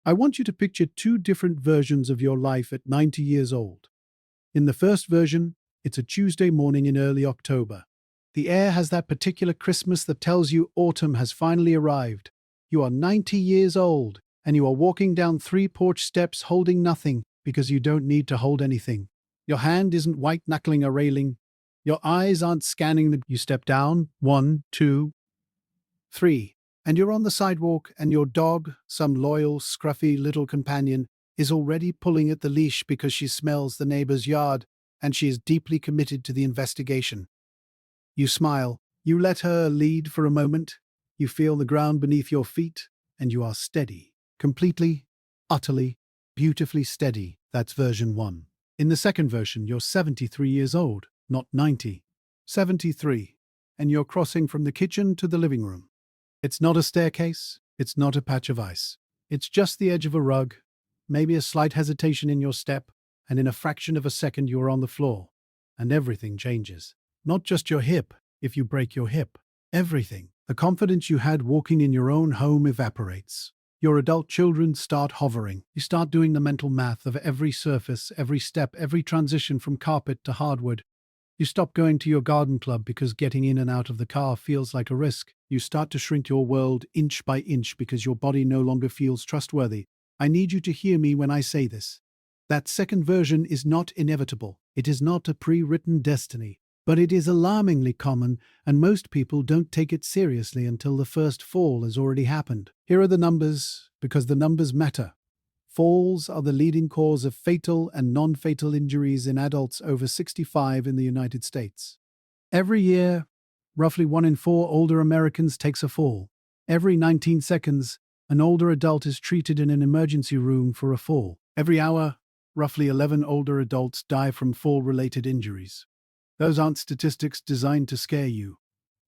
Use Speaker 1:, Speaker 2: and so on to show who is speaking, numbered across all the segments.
Speaker 1: I want you to picture two different versions of your life at 90 years old. In the first version, it's a Tuesday morning in early October. The air has that particular Christmas that tells you autumn has finally arrived. You are 90 years old, and you are walking down 3 porch steps holding nothing because you don't need to hold anything. Your hand isn't white-knuckling a railing. Your eyes aren't scanning the... You step down, 1, 2, 3, and you're on the sidewalk, and your dog, some loyal, scruffy little companion, is already pulling at the leash because she smells the neighbor's yard, and she is deeply committed to the investigation. You smile. You let her lead for a moment. You feel the ground beneath your feet, and you are steady. Completely, utterly, beautifully steady. That's version 1. In the second version, you're 73 years old, not 90. 73. And you're crossing from the kitchen to the living room. It's not a staircase. It's not a patch of ice. It's just the edge of a rug, maybe a slight hesitation in your step, and in a fraction of a second you are on the floor. And everything changes. Not just your hip, if you break your hip. Everything. The confidence you had walking in your own home evaporates. Your adult children start hovering. You start doing the mental math of every surface, every step, every transition from carpet to hardwood. You stop going to your garden club because getting in and out of the car feels like a risk. You start to shrink your world inch by inch because your body no longer feels trustworthy. I need you to hear me when I say this. That second version is not inevitable. It is not a pre-written destiny. But it is alarmingly common, and most people don't take it seriously until the first fall has already happened. Here are the numbers, because the numbers matter. Falls are the leading cause of fatal and non-fatal injuries in adults over 65 in the United States. Every year, roughly 1 in 4 older Americans takes a fall. Every 19 seconds, an older adult is treated in an emergency room for a fall. Every hour, roughly 11 older adults die from fall-related injuries. Those aren't statistics designed to scare you.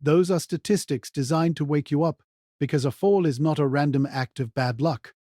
Speaker 1: Those are statistics designed to wake you up, because a fall is not a random act of bad luck.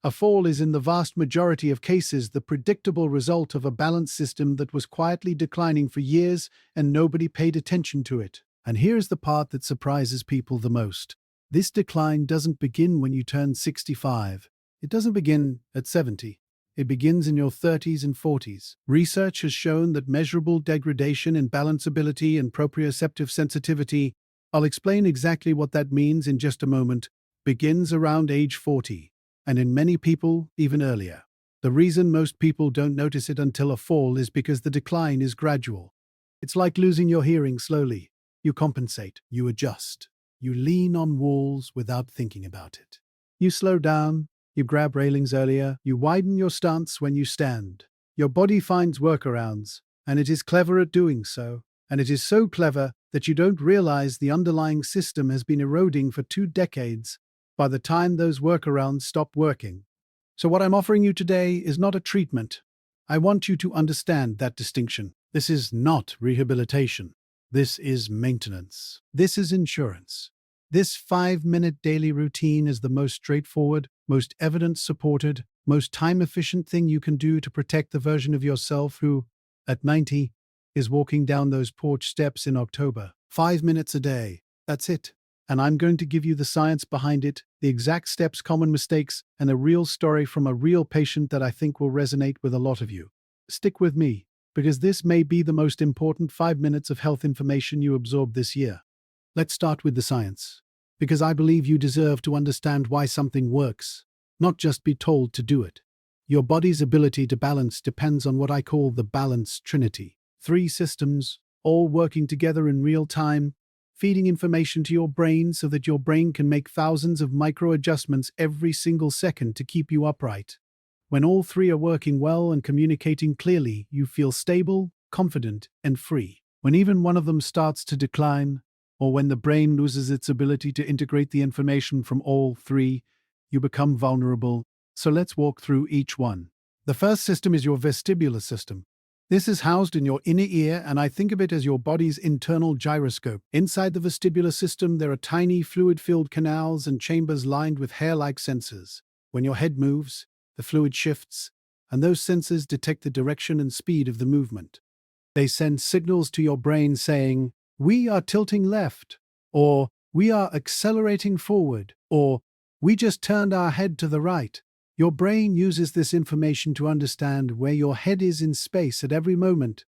Speaker 1: A fall is in the vast majority of cases the predictable result of a balance system that was quietly declining for years and nobody paid attention to it. And here's the part that surprises people the most. This decline doesn't begin when you turn 65. It doesn't begin at 70. It begins in your 30s and 40s. Research has shown that measurable degradation in balanceability and proprioceptive sensitivity, I'll explain exactly what that means in just a moment, begins around age 40, and in many people, even earlier. The reason most people don't notice it until a fall is because the decline is gradual. It's like losing your hearing slowly. You compensate, you adjust, you lean on walls without thinking about it. You slow down. You grab railings earlier, you widen your stance when you stand. Your body finds workarounds, and it is clever at doing so. And it is so clever that you don't realize the underlying system has been eroding for 2 decades by the time those workarounds stop working. So what I'm offering you today is not a treatment. I want you to understand that distinction. This is not rehabilitation. This is maintenance. This is insurance. This 5-minute daily routine is the most straightforward, most evidence-supported, most time-efficient thing you can do to protect the version of yourself who, at 90, is walking down those porch steps in October. 5 minutes a day. That's it. And I'm going to give you the science behind it, the exact steps, common mistakes, and a real story from a real patient that I think will resonate with a lot of you. Stick with me, because this may be the most important 5 minutes of health information you absorb this year. Let's start with the science, because I believe you deserve to understand why something works, not just be told to do it. Your body's ability to balance depends on what I call the balance trinity. 3 systems, all working together in real time, feeding information to your brain so that your brain can make thousands of micro-adjustments every single second to keep you upright. When all 3 are working well and communicating clearly, you feel stable, confident, and free. When even one of them starts to decline, or when the brain loses its ability to integrate the information from all 3, you become vulnerable. So let's walk through each one. The first system is your vestibular system. This is housed in your inner ear, and I think of it as your body's internal gyroscope. Inside the vestibular system, there are tiny fluid-filled canals and chambers lined with hair-like sensors. When your head moves, the fluid shifts, and those sensors detect the direction and speed of the movement. They send signals to your brain saying, "We are tilting left," or "We are accelerating forward," or "We just turned our head to the right." Your brain uses this information to understand where your head is in space at every moment.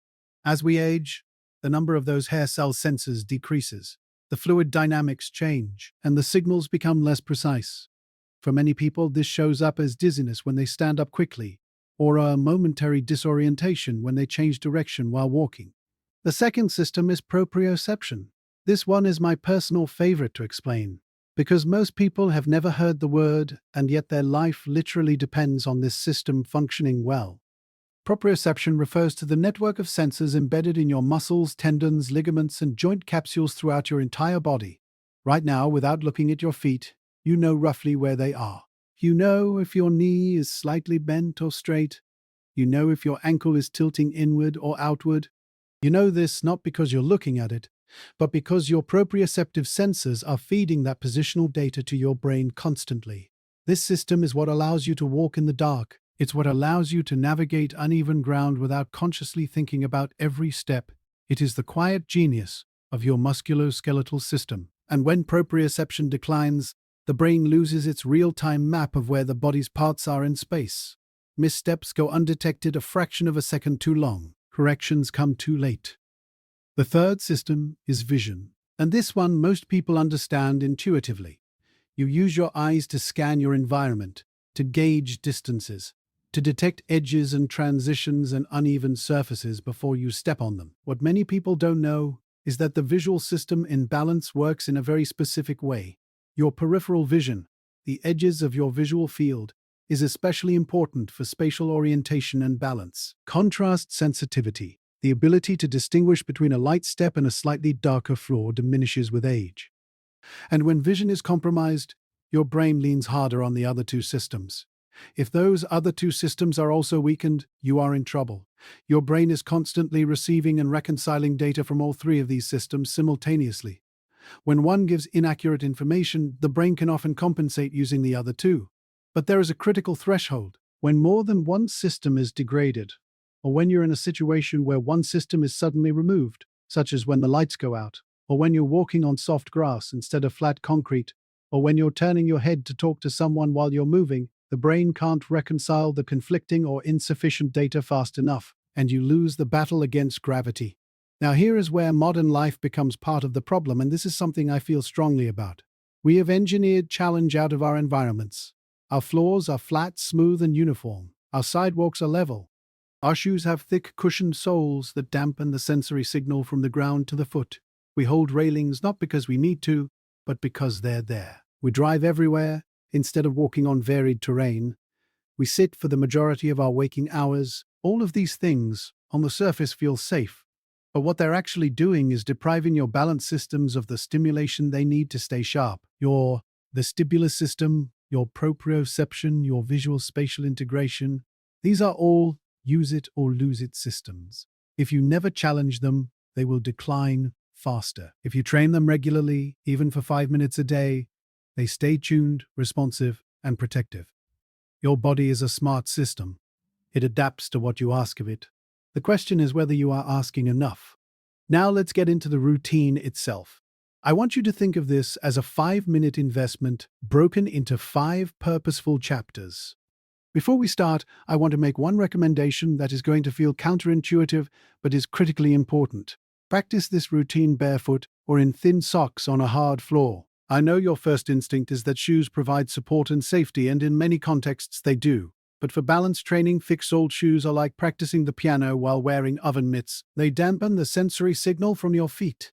Speaker 1: As we age, the number of those hair cell sensors decreases. The fluid dynamics change, and the signals become less precise. For many people, this shows up as dizziness when they stand up quickly, or a momentary disorientation when they change direction while walking. The second system is proprioception. This one is my personal favorite to explain, because most people have never heard the word, and yet their life literally depends on this system functioning well. Proprioception refers to the network of sensors embedded in your muscles, tendons, ligaments, and joint capsules throughout your entire body. Right now, without looking at your feet, you know roughly where they are. You know if your knee is slightly bent or straight. You know if your ankle is tilting inward or outward. You know this not because you're looking at it, but because your proprioceptive sensors are feeding that positional data to your brain constantly. This system is what allows you to walk in the dark. It's what allows you to navigate uneven ground without consciously thinking about every step. It is the quiet genius of your musculoskeletal system. And when proprioception declines, the brain loses its real-time map of where the body's parts are in space. Missteps go undetected a fraction of a second too long. Corrections come too late. The third system is vision, and this one most people understand intuitively. You use your eyes to scan your environment, to gauge distances, to detect edges and transitions and uneven surfaces before you step on them. What many people don't know is that the visual system in balance works in a very specific way. Your peripheral vision, the edges of your visual field, is especially important for spatial orientation and balance. Contrast sensitivity, the ability to distinguish between a light step and a slightly darker floor, diminishes with age. And when vision is compromised, your brain leans harder on the other two systems. If those other two systems are also weakened, you are in trouble. Your brain is constantly receiving and reconciling data from all three of these systems simultaneously. When one gives inaccurate information, the brain can often compensate using the other two. But there is a critical threshold. When more than one system is degraded, or when you're in a situation where one system is suddenly removed, such as when the lights go out, or when you're walking on soft grass instead of flat concrete, or when you're turning your head to talk to someone while you're moving, the brain can't reconcile the conflicting or insufficient data fast enough, and you lose the battle against gravity. Now here is where modern life becomes part of the problem, and this is something I feel strongly about. We have engineered challenge out of our environments. Our floors are flat, smooth, and uniform. Our sidewalks are level. Our shoes have thick, cushioned soles that dampen the sensory signal from the ground to the foot. We hold railings not because we need to, but because they're there. We drive everywhere instead of walking on varied terrain. We sit for the majority of our waking hours. All of these things, on the surface, feel safe. But what they're actually doing is depriving your balance systems of the stimulation they need to stay sharp. Your vestibular system, your proprioception, your visual spatial integration, these are all use it or lose it systems. If you never challenge them, they will decline faster. If you train them regularly, even for 5 minutes a day, they stay tuned, responsive, and protective. Your body is a smart system. It adapts to what you ask of it. The question is whether you are asking enough. Now let's get into the routine itself. I want you to think of this as a 5-minute investment broken into 5 purposeful chapters. Before we start, I want to make one recommendation that is going to feel counterintuitive but is critically important. Practice this routine barefoot or in thin socks on a hard floor. I know your first instinct is that shoes provide support and safety, and in many contexts they do. But for balance training, thick-soled shoes are like practicing the piano while wearing oven mitts. They dampen the sensory signal from your feet.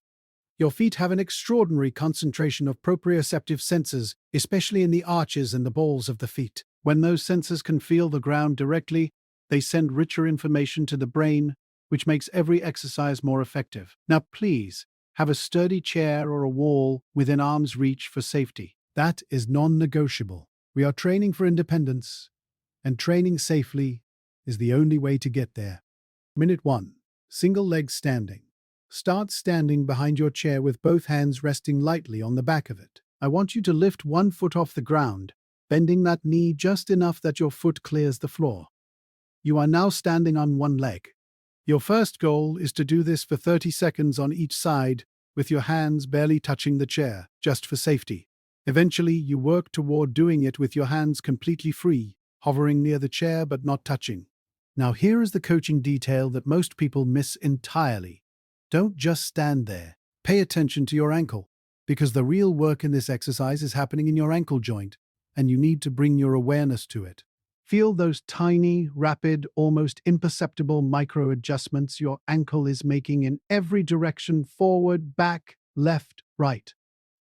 Speaker 1: Your feet have an extraordinary concentration of proprioceptive sensors, especially in the arches and the balls of the feet. When those sensors can feel the ground directly, they send richer information to the brain, which makes every exercise more effective. Now please, have a sturdy chair or a wall within arm's reach for safety. That is non-negotiable. We are training for independence, and training safely is the only way to get there. Minute 1. Single leg standing. Start standing behind your chair with both hands resting lightly on the back of it. I want you to lift one foot off the ground, bending that knee just enough that your foot clears the floor. You are now standing on one leg. Your first goal is to do this for 30 seconds on each side, with your hands barely touching the chair, just for safety. Eventually, you work toward doing it with your hands completely free, hovering near the chair but not touching. Now here is the coaching detail that most people miss entirely. Don't just stand there. Pay attention to your ankle, because the real work in this exercise is happening in your ankle joint, and you need to bring your awareness to it. Feel those tiny, rapid, almost imperceptible micro-adjustments your ankle is making in every direction: forward, back, left, right.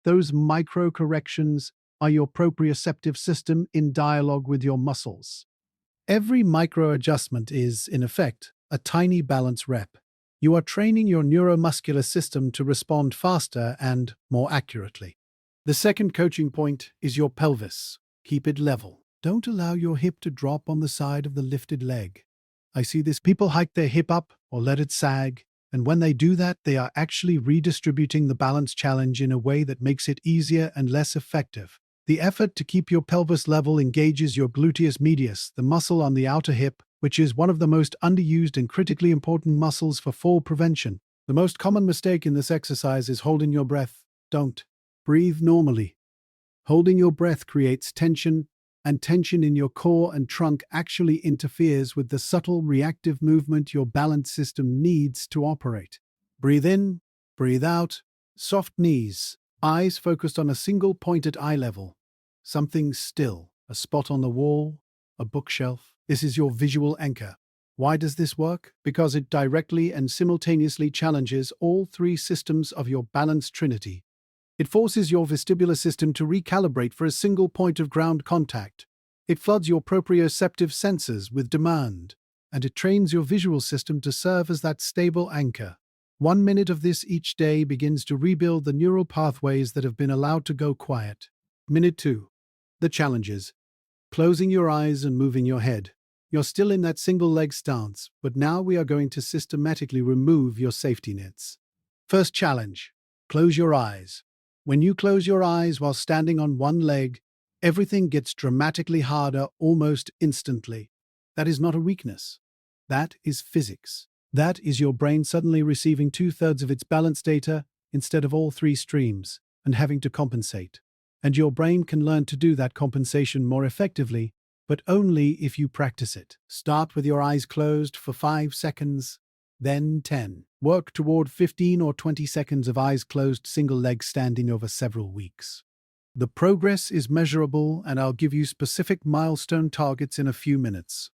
Speaker 1: Those micro-corrections are your proprioceptive system in dialogue with your muscles. Every micro-adjustment is, in effect, a tiny balance rep. You are training your neuromuscular system to respond faster and more accurately. The second coaching point is your pelvis. Keep it level. Don't allow your hip to drop on the side of the lifted leg. I see this: people hike their hip up or let it sag, and when they do that, they are actually redistributing the balance challenge in a way that makes it easier and less effective. The effort to keep your pelvis level engages your gluteus medius, the muscle on the outer hip, which is one of the most underused and critically important muscles for fall prevention. The most common mistake in this exercise is holding your breath. Don't. Breathe normally. Holding your breath creates tension, and tension in your core and trunk actually interferes with the subtle reactive movement your balance system needs to operate. Breathe in, breathe out, soft knees, eyes focused on a single point at eye level. Something still, a spot on the wall, a bookshelf. This is your visual anchor. Why does this work? Because it directly and simultaneously challenges all three systems of your balance trinity. It forces your vestibular system to recalibrate for a single point of ground contact. It floods your proprioceptive senses with demand, and it trains your visual system to serve as that stable anchor. 1 minute of this each day begins to rebuild the neural pathways that have been allowed to go quiet. Minute 2. The challenges. Closing your eyes and moving your head. You're still in that single leg stance, but now we are going to systematically remove your safety nets. First challenge. Close your eyes. When you close your eyes while standing on one leg, everything gets dramatically harder almost instantly. That is not a weakness. That is physics. That is your brain suddenly receiving 2/3 of its balance data instead of all three streams, and having to compensate. And your brain can learn to do that compensation more effectively, but only if you practice it. Start with your eyes closed for 5 seconds, then 10. Work toward 15 or 20 seconds of eyes closed single leg standing over several weeks. The progress is measurable, and I'll give you specific milestone targets in a few minutes.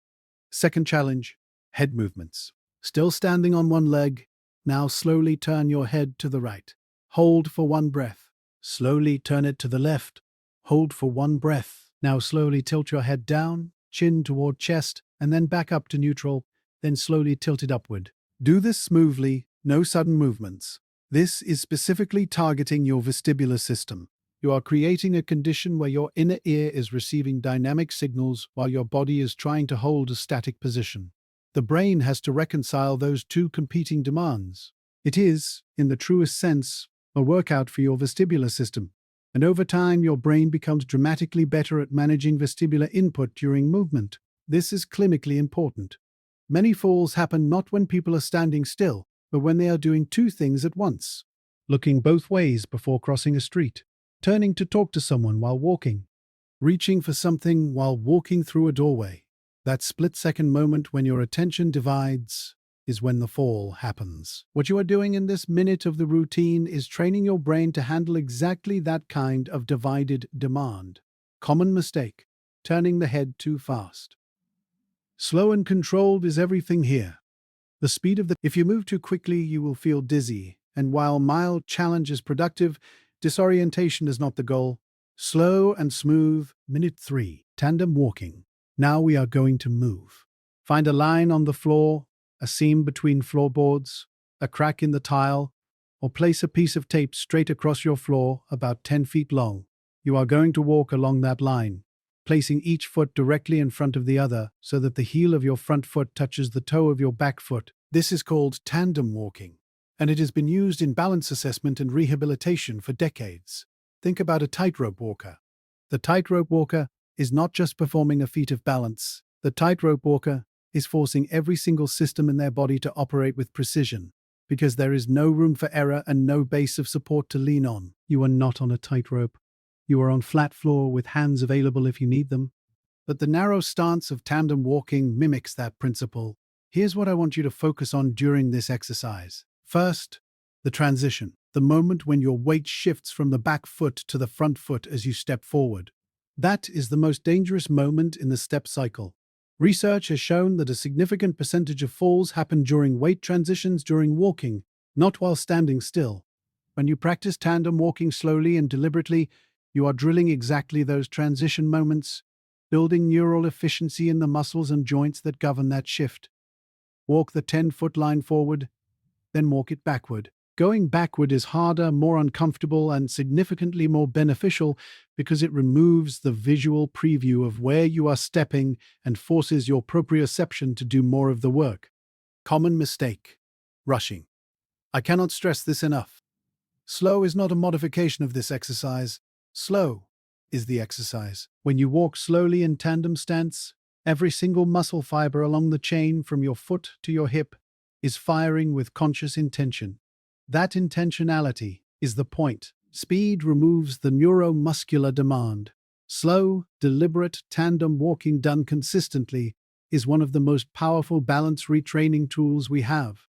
Speaker 1: Second challenge, head movements. Still standing on one leg, now slowly turn your head to the right. Hold for one breath. Slowly turn it to the left. Hold for one breath. Now slowly tilt your head down, chin toward chest, and then back up to neutral, then slowly tilt it upward. Do this smoothly, no sudden movements. This is specifically targeting your vestibular system. You are creating a condition where your inner ear is receiving dynamic signals while your body is trying to hold a static position. The brain has to reconcile those two competing demands. It is, in the truest sense, a workout for your vestibular system. And over time, your brain becomes dramatically better at managing vestibular input during movement. This is clinically important. Many falls happen not when people are standing still, but when they are doing two things at once: looking both ways before crossing a street, turning to talk to someone while walking, reaching for something while walking through a doorway. That split-second moment when your attention divides is when the fall happens. What you are doing in this minute of the routine is training your brain to handle exactly that kind of divided demand. Common mistake: turning the head too fast. Slow and controlled is everything here. The speed of if you move too quickly, you will feel dizzy, and while mild challenge is productive, disorientation is not the goal. Slow and smooth. Minute 3. Tandem walking. Now we are going to move. Find a line on the floor, a seam between floorboards, a crack in the tile, or place a piece of tape straight across your floor about 10 feet long. You are going to walk along that line, placing each foot directly in front of the other so that the heel of your front foot touches the toe of your back foot. This is called tandem walking, and it has been used in balance assessment and rehabilitation for decades. Think about a tightrope walker. The tightrope walker is not just performing a feat of balance. The tightrope walker is forcing every single system in their body to operate with precision, because there is no room for error and no base of support to lean on. You are not on a tightrope. You are on flat floor with hands available if you need them. but the narrow stance of tandem walking mimics that principle. Here's what I want you to focus on during this exercise. First, the transition, the moment when your weight shifts from the back foot to the front foot as you step forward. That is the most dangerous moment in the step cycle. Research has shown that a significant percentage of falls happen during weight transitions during walking, not while standing still. When you practice tandem walking slowly and deliberately, you are drilling exactly those transition moments, building neural efficiency in the muscles and joints that govern that shift. Walk the 10-foot line forward, then walk it backward. Going backward is harder, more uncomfortable, and significantly more beneficial because it removes the visual preview of where you are stepping and forces your proprioception to do more of the work. Common mistake: rushing. I cannot stress this enough. Slow is not a modification of this exercise. Slow is the exercise. When you walk slowly in tandem stance, every single muscle fiber along the chain from your foot to your hip is firing with conscious intention. That intentionality is the point. Speed removes the neuromuscular demand. Slow, deliberate tandem walking done consistently is one of the most powerful balance retraining tools we have.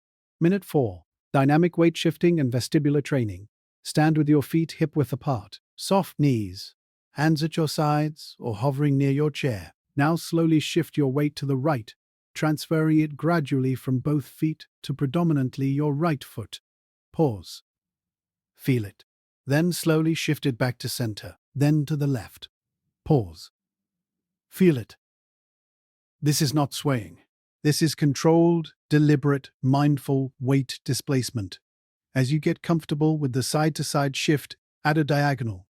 Speaker 1: Minute 4. Dynamic weight shifting and vestibular training. Stand with your feet hip-width apart. Soft knees. Hands at your sides or hovering near your chair. Now slowly shift your weight to the right, transferring it gradually from both feet to predominantly your right foot. Pause. Feel it. Then slowly shift it back to center, then to the left. Pause. Feel it. This is not swaying. This is controlled, deliberate, mindful weight displacement. As you get comfortable with the side-to-side shift, add a diagonal.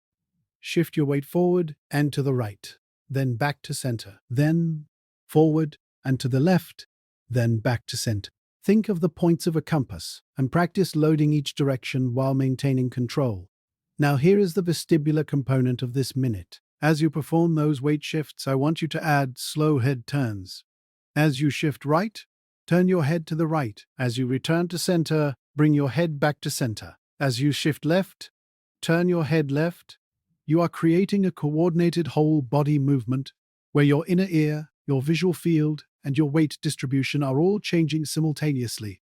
Speaker 1: Shift your weight forward and to the right, then back to center, then forward and to the left, then back to center. Think of the points of a compass and practice loading each direction while maintaining control. Now here is the vestibular component of this minute. As you perform those weight shifts, I want you to add slow head turns. As you shift right, turn your head to the right. As you return to center, bring your head back to center. As you shift left, turn your head left. You are creating a coordinated whole body movement where your inner ear, your visual field, and your weight distribution are all changing simultaneously.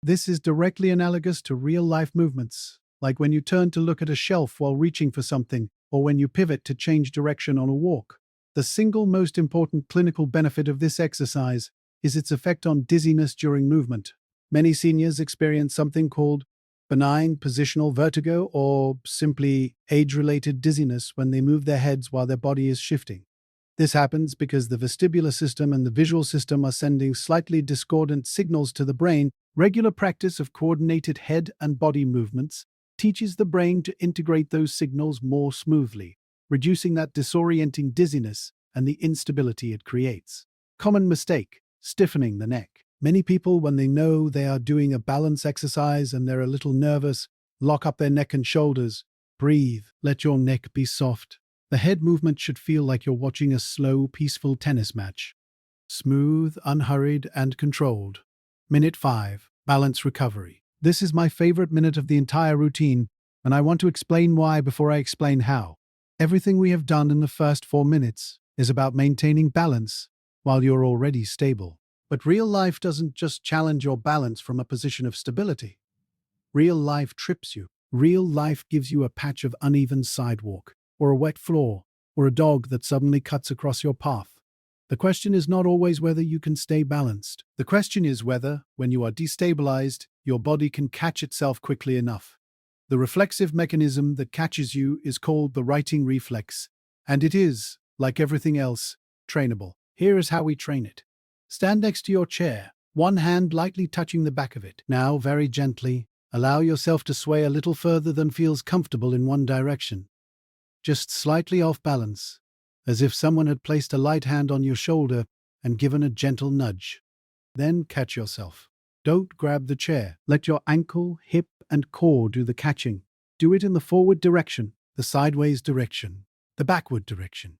Speaker 1: This is directly analogous to real-life movements, like when you turn to look at a shelf while reaching for something, or when you pivot to change direction on a walk. The single most important clinical benefit of this exercise is its effect on dizziness during movement. Many seniors experience something called benign positional vertigo or simply age-related dizziness when they move their heads while their body is shifting. This happens because the vestibular system and the visual system are sending slightly discordant signals to the brain. Regular practice of coordinated head and body movements teaches the brain to integrate those signals more smoothly, reducing that disorienting dizziness and the instability it creates. Common mistake: stiffening the neck. Many people, when they know they are doing a balance exercise and they're a little nervous, lock up their neck and shoulders. Breathe. Let your neck be soft. The head movement should feel like you're watching a slow, peaceful tennis match. Smooth, unhurried, and controlled. Minute 5. Balance recovery. This is my favorite minute of the entire routine, and I want to explain why before I explain how. Everything we have done in the first 4 minutes is about maintaining balance while you're already stable. But real life doesn't just challenge your balance from a position of stability. Real life trips you. Real life gives you a patch of uneven sidewalk, or a wet floor, or a dog that suddenly cuts across your path. The question is not always whether you can stay balanced. The question is whether, when you are destabilized, your body can catch itself quickly enough. The reflexive mechanism that catches you is called the righting reflex, and it is, like everything else, trainable. Here is how we train it. Stand next to your chair, one hand lightly touching the back of it. Now, very gently, allow yourself to sway a little further than feels comfortable in one direction. Just slightly off balance, as if someone had placed a light hand on your shoulder and given a gentle nudge. Then catch yourself. Don't grab the chair. Let your ankle, hip, and core do the catching. Do it in the forward direction, the sideways direction, the backward direction.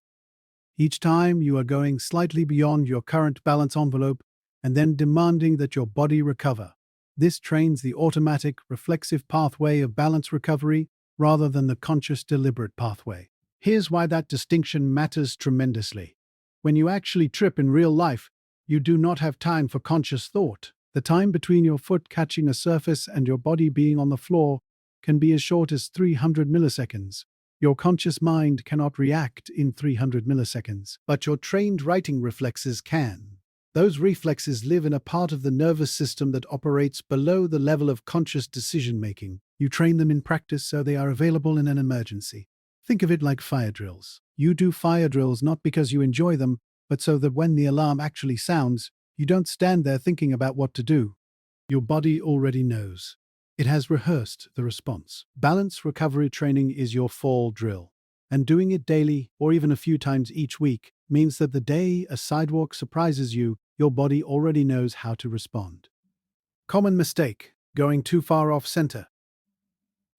Speaker 1: Each time you are going slightly beyond your current balance envelope and then demanding that your body recover. This trains the automatic, reflexive pathway of balance recovery rather than the conscious, deliberate pathway. Here's why that distinction matters tremendously. When you actually trip in real life, you do not have time for conscious thought. The time between your foot catching a surface and your body being on the floor can be as short as 300 milliseconds. Your conscious mind cannot react in 300 milliseconds, but your trained writing reflexes can. Those reflexes live in a part of the nervous system that operates below the level of conscious decision-making. You train them in practice so they are available in an emergency. Think of it like fire drills. You do fire drills not because you enjoy them, but so that when the alarm actually sounds, you don't stand there thinking about what to do. Your body already knows. It has rehearsed the response. Balance recovery training is your fall drill. And doing it daily, or even a few times each week, means that the day a sidewalk surprises you, your body already knows how to respond. Common mistake: going too far off center.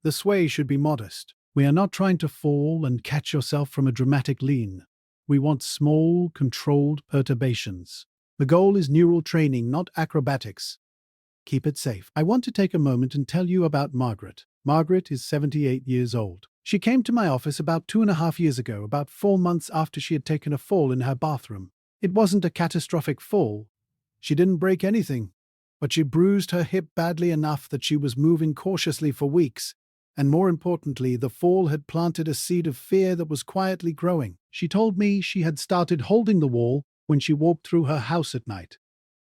Speaker 1: The sway should be modest. We are not trying to fall and catch yourself from a dramatic lean. We want small, controlled perturbations. The goal is neural training, not acrobatics. Keep it safe. I want to take a moment and tell you about Margaret. Margaret is 78 years old. She came to my office about 2.5 years ago, about 4 months after she had taken a fall in her bathroom. It wasn't a catastrophic fall. She didn't break anything, but she bruised her hip badly enough that she was moving cautiously for weeks. And more importantly, the fall had planted a seed of fear that was quietly growing. She told me she had started holding the wall when she walked through her house at night.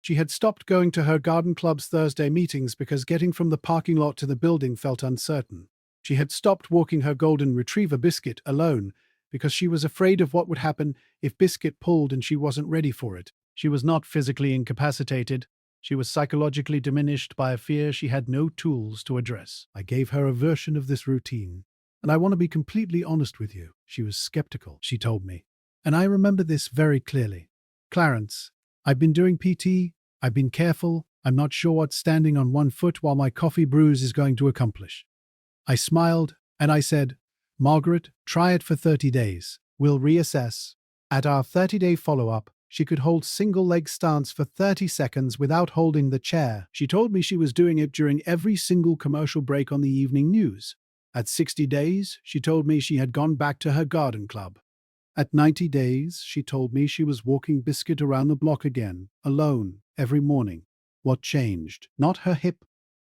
Speaker 1: She had stopped going to her garden club's Thursday meetings because getting from the parking lot to the building felt uncertain. She had stopped walking her golden retriever Biscuit alone because she was afraid of what would happen if Biscuit pulled and she wasn't ready for it. She was not physically incapacitated. She was psychologically diminished by a fear she had no tools to address. I gave her a version of this routine, and I want to be completely honest with you. She was skeptical, she told me. And I remember this very clearly. Clarence, I've been doing PT, I've been careful, I'm not sure what standing on one foot while my coffee brews is going to accomplish. I smiled, and I said, Margaret, try it for 30 days. We'll reassess. At our 30-day follow-up, she could hold single-leg stance for 30 seconds without holding the chair. She told me she was doing it during every single commercial break on the evening news. At 60 days, she told me she had gone back to her garden club. At 90 days, she told me she was walking Biscuit around the block again, alone, every morning. What changed? Not her hip,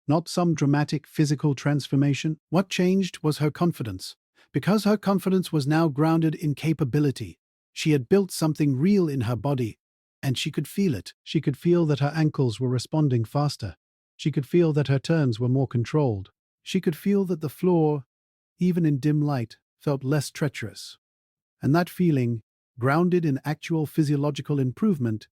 Speaker 1: not some dramatic physical transformation. What changed was her confidence. Because her confidence was now grounded in capability. She had built something real in her body, and she could feel it. She could feel that her ankles were responding faster. She could feel that her turns were more controlled. She could feel that the floor, even in dim light, felt less treacherous. And that feeling, grounded in actual physiological improvement,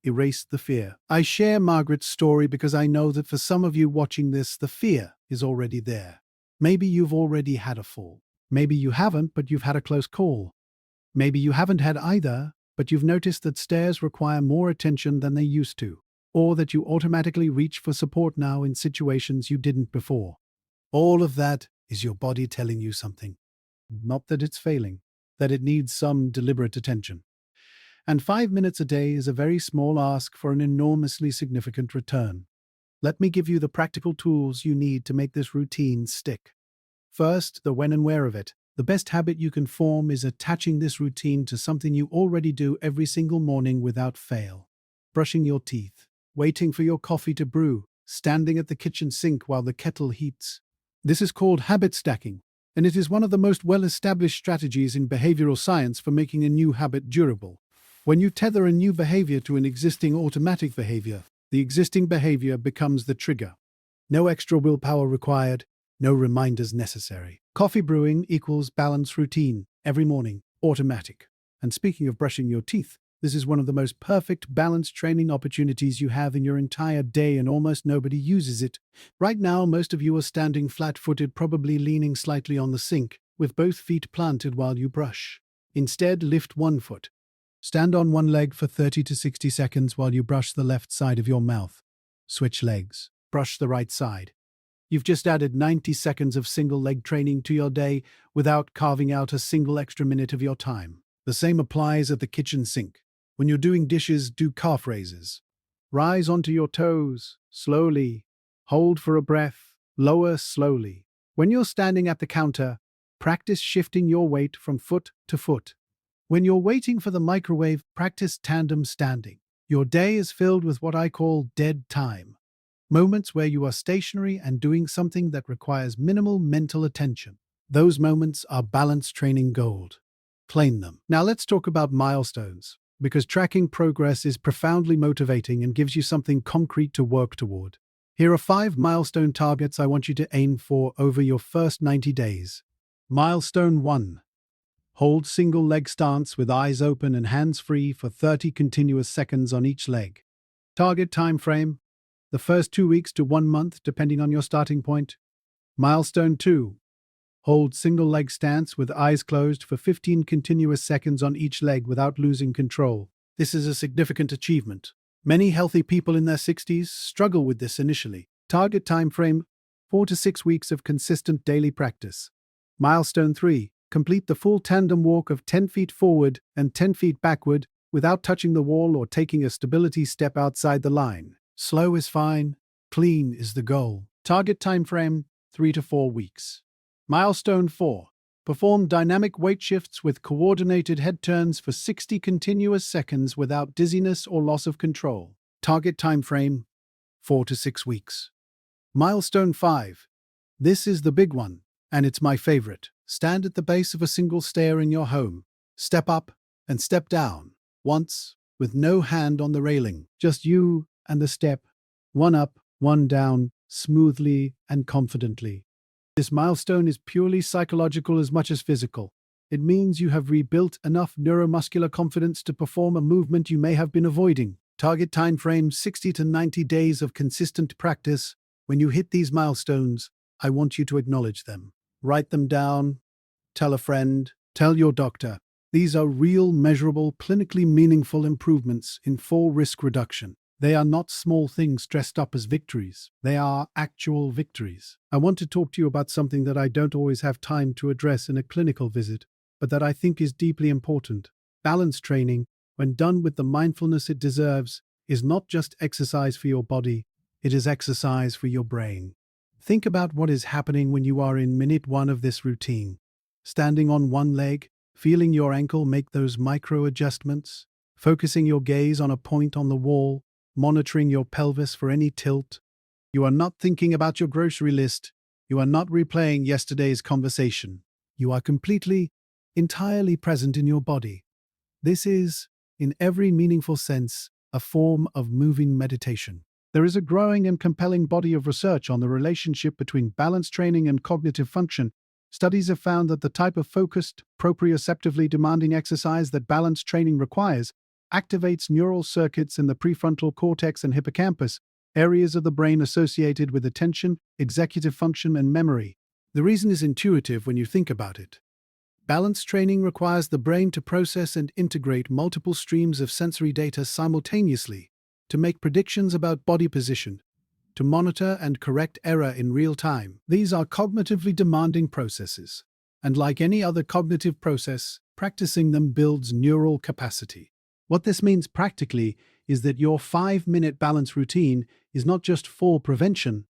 Speaker 1: erased the fear. I share Margaret's story because I know that for some of you watching this, the fear is already there. Maybe you've already had a fall. Maybe you haven't, but you've had a close call. Maybe you haven't had either, but you've noticed that stairs require more attention than they used to, or that you automatically reach for support now in situations you didn't before. All of that is your body telling you something. Not that it's failing, that it needs some deliberate attention. And 5 minutes a day is a very small ask for an enormously significant return. Let me give you the practical tools you need to make this routine stick. First, the when and where of it. The best habit you can form is attaching this routine to something you already do every single morning without fail. Brushing your teeth, waiting for your coffee to brew, standing at the kitchen sink while the kettle heats. This is called habit stacking, and it is one of the most well-established strategies in behavioral science for making a new habit durable. When you tether a new behavior to an existing automatic behavior, the existing behavior becomes the trigger. No extra willpower required, no reminders necessary. Coffee brewing equals balance routine, every morning, automatic. And speaking of brushing your teeth, this is one of the most perfect balance training opportunities you have in your entire day, and almost nobody uses it. Right now, most of you are standing flat-footed, probably leaning slightly on the sink, with both feet planted while you brush. Instead, lift one foot. Stand on one leg for 30 to 60 seconds while you brush the left side of your mouth. Switch legs. Brush the right side. You've just added 90 seconds of single leg training to your day without carving out a single extra minute of your time. The same applies at the kitchen sink. When you're doing dishes, do calf raises. Rise onto your toes, slowly. Hold for a breath, lower slowly. When you're standing at the counter, practice shifting your weight from foot to foot. When you're waiting for the microwave, practice tandem standing. Your day is filled with what I call dead time. Moments where you are stationary and doing something that requires minimal mental attention. Those moments are balance training gold. Claim them. Now let's talk about milestones, because tracking progress is profoundly motivating and gives you something concrete to work toward. Here are 5 milestone targets I want you to aim for over your first 90 days. Milestone 1. Hold single leg stance with eyes open and hands free for 30 continuous seconds on each leg. Target time frame: the first 2 weeks to 1 month, depending on your starting point. Milestone 2. Hold single leg stance with eyes closed for 15 continuous seconds on each leg without losing control. This is a significant achievement. Many healthy people in their 60s struggle with this initially. Target time frame: 4 to 6 weeks of consistent daily practice. Milestone 3. Complete the full tandem walk of 10 feet forward and 10 feet backward without touching the wall or taking a stability step outside the line. Slow is fine, clean is the goal. Target time frame: 3 to 4 weeks. Milestone 4. Perform dynamic weight shifts with coordinated head turns for 60 continuous seconds without dizziness or loss of control. Target time frame: 4 to 6 weeks. Milestone 5. This is the big one, and it's my favorite. Stand at the base of a single stair in your home. Step up and step down, once, with no hand on the railing. Just you and the step, one up, one down, smoothly and confidently. This milestone is purely psychological as much as physical. It means you have rebuilt enough neuromuscular confidence to perform a movement you may have been avoiding. Target time frame: 60 to 90 days of consistent practice. When you hit these milestones, I want you to acknowledge them. Write them down, tell a friend, tell your doctor. These are real, measurable, clinically meaningful improvements in fall risk reduction. They are not small things dressed up as victories. They are actual victories. I want to talk to you about something that I don't always have time to address in a clinical visit, but that I think is deeply important. Balance training, when done with the mindfulness it deserves, is not just exercise for your body, it is exercise for your brain. Think about what is happening when you are in minute 1 of this routine. Standing on one leg, feeling your ankle make those micro adjustments, focusing your gaze on a point on the wall, monitoring your pelvis for any tilt. You are not thinking about your grocery list. You are not replaying yesterday's conversation. You are completely, entirely present in your body. This is, in every meaningful sense, a form of moving meditation. There is a growing and compelling body of research on the relationship between balance training and cognitive function. Studies have found that the type of focused, proprioceptively demanding exercise that balance training requires activates neural circuits in the prefrontal cortex and hippocampus, areas of the brain associated with attention, executive function, and memory. The reason is intuitive when you think about it. Balance training requires the brain to process and integrate multiple streams of sensory data simultaneously, to make predictions about body position, to monitor and correct error in real time. These are cognitively demanding processes, and like any other cognitive process, practicing them builds neural capacity. What this means practically is that your 5-minute balance routine is not just fall prevention,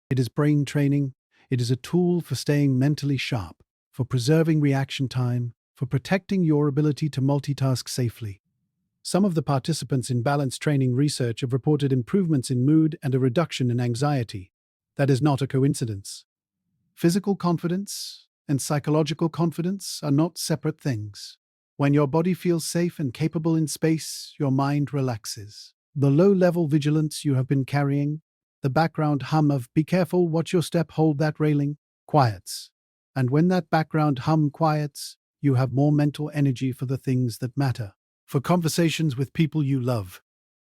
Speaker 1: it is brain training, it is a tool for staying mentally sharp, for preserving reaction time, for protecting your ability to multitask safely. Some of the participants in balance training research have reported improvements in mood and a reduction in anxiety. That is not a coincidence. Physical confidence and psychological confidence are not separate things. When your body feels safe and capable in space, your mind relaxes. The low-level vigilance you have been carrying, the background hum of "be careful, watch your step, hold that railing," quiets. And when that background hum quiets, you have more mental energy for the things that matter. For conversations with people you love,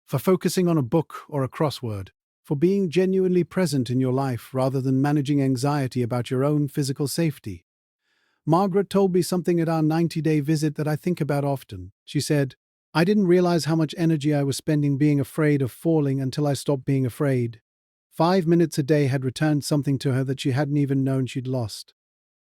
Speaker 1: for focusing on a book or a crossword, for being genuinely present in your life rather than managing anxiety about your own physical safety. Margaret told me something at our 90-day visit that I think about often. She said, "I didn't realize how much energy I was spending being afraid of falling until I stopped being afraid." 5 minutes a day had returned something to her that she hadn't even known she'd lost.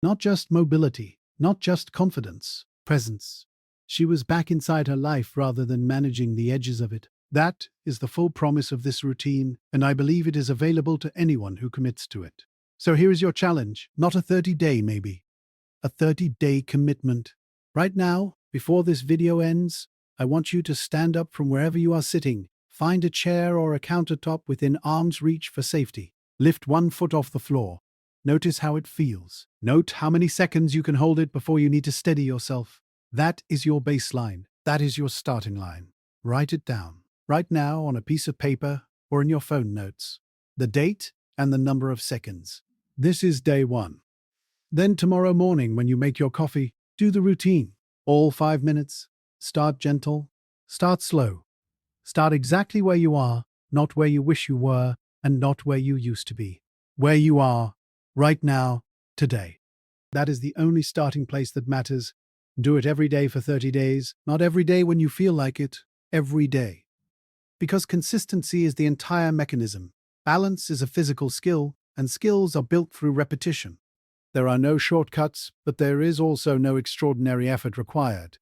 Speaker 1: Not just mobility, not just confidence, presence. She was back inside her life rather than managing the edges of it. That is the full promise of this routine, and I believe it is available to anyone who commits to it. So here is your challenge, not a 30-day maybe, a 30-day commitment. Right now, Before this video ends, I want you to stand up from wherever you are sitting. Find a chair or a countertop within arm's reach for safety. Lift one foot off the floor. Notice how it feels. Note how many seconds you can hold it before you need to steady yourself. That is your baseline. That is your starting line. Write it down. Right now on a piece of paper or in your phone notes. The date and the number of seconds. This is day 1. Then tomorrow morning when you make your coffee, do the routine. All 5 minutes. Start gentle. Start slow. Start exactly where you are, not where you wish you were, and not where you used to be. Where you are, right now, today. That is the only starting place that matters. Do it every day for 30 days, not every day when you feel like it, every day. Because consistency is the entire mechanism. Balance is a physical skill, and skills are built through repetition. There are no shortcuts, but there is also no extraordinary effort required.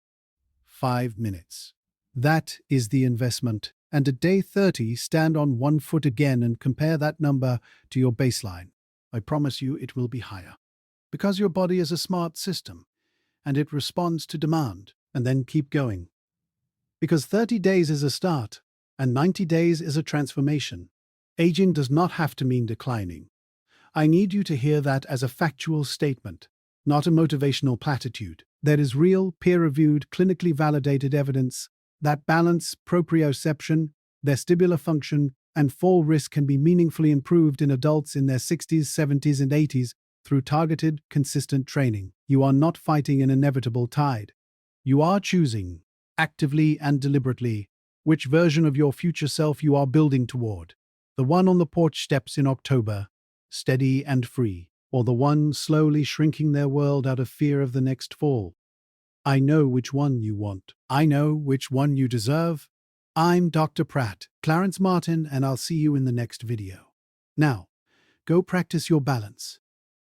Speaker 1: 5 minutes. That is the investment. And at day 30, stand on one foot again and compare that number to your baseline. I promise you it will be higher. Because your body is a smart system, and it responds to demand, and then keep going. Because 30 days is a start, and 90 days is a transformation. Aging does not have to mean declining. I need you to hear that as a factual statement, not a motivational platitude. There is real, peer-reviewed, clinically validated evidence that balance, proprioception, vestibular function, and fall risk can be meaningfully improved in adults in their 60s, 70s, and 80s through targeted, consistent training. You are not fighting an inevitable tide. You are choosing, actively and deliberately, which version of your future self you are building toward. The one on the porch steps in October, steady and free, or the one slowly shrinking their world out of fear of the next fall. I know which one you want. I know which one you deserve. I'm Dr. Pratt, Clarence Martin, and I'll see you in the next video. Now, go practice your balance.